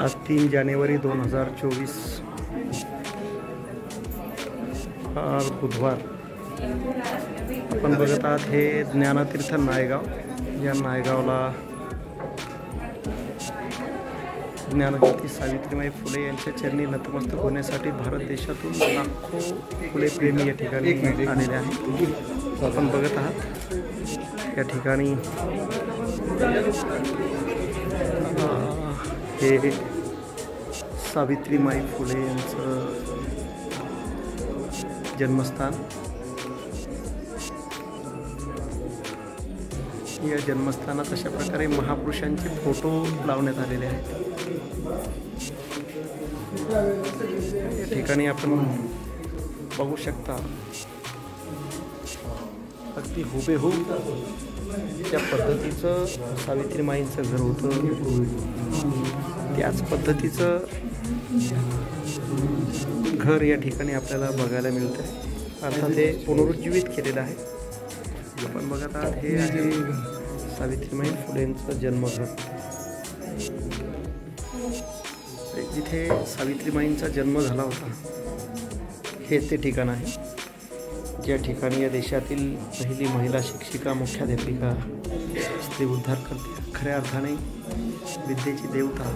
आज 3 जानेवारी 2024 आज बुधवार। आपण बघत आहात हे ज्ञानतीर्थ नायगाव। या नायगावला ज्ञानज्योती सावित्रीबाई फुले यांच्या चरणी नतमस्तक होण्यासाठी भारत देशातून लाखो फुले प्रेमी या ठिकाणी आलेले आहेत। आपण बघत आहात या ठिकाणी हे सावित्रीबाई फुले यांचं जन्मस्थान। या जन्मस्थानात अशा प्रकारे महापुरुषांचे फोटो लावण्यात आलेले आहेत। या ठिकाणी आपण बघू शकता अगदी हुबेहूब त्या पद्धतीचं सावित्रीमाईंचं घर होतं, त्याच पद्धतीचं घर या ठिकाणी आपल्याला बघायला मिळतं। अर्थात हे पुनरुज्जीवित केलेलं आहे। आपण बघत आहात हे आहे सावित्रीबाई फुलेंचं जन्मघर। जिथे सावित्रीबाईंचा जन्म झाला होता हे ते ठिकाण आहे, ज्या ठिकाणी या देशातील पहिली महिला शिक्षिका, मुख्याध्यापिका, स्त्री उद्धार करते, खऱ्या अर्थाने विद्येची देवता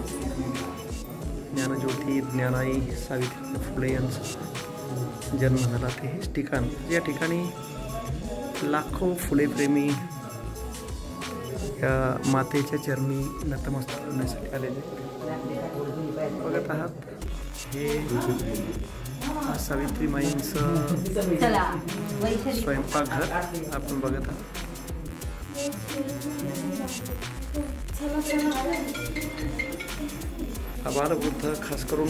ज्ञानज्योती ज्ञानाई सावित्रीबाई फुले यांचा जन्म झाला ते हेच ठिकाण, या ठिकाणी लाखो फुलेप्रेमी या मातेच्या चरणी नतमस्तक होण्यासाठी आलेले बघत आहात। हे सावित्रीबाईंचं स्वयंपाकघर आपण बघत आहात। आबालवृद्ध, खास करून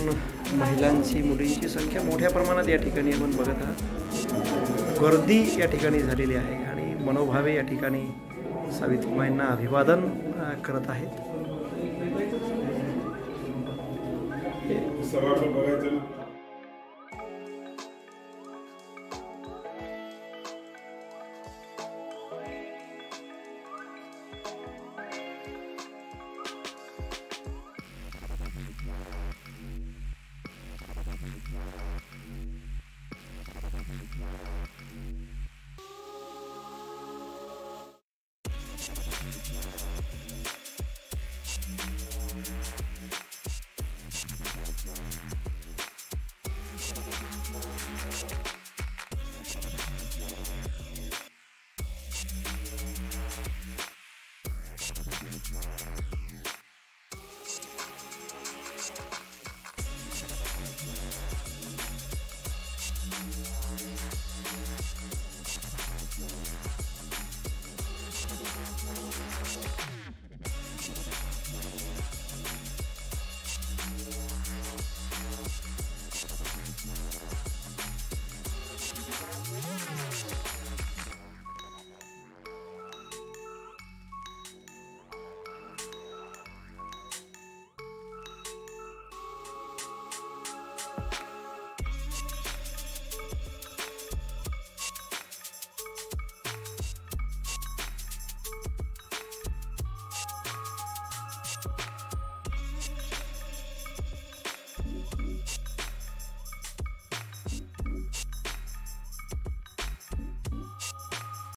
महिलांची, मुलींची संख्या मोठ्या प्रमाणात या ठिकाणी आपण बघत आहात। गर्दी या ठिकाणी झालेली आहे आणि मनोभावे या ठिकाणी सावित्रीबाईंना अभिवादन करत आहेत।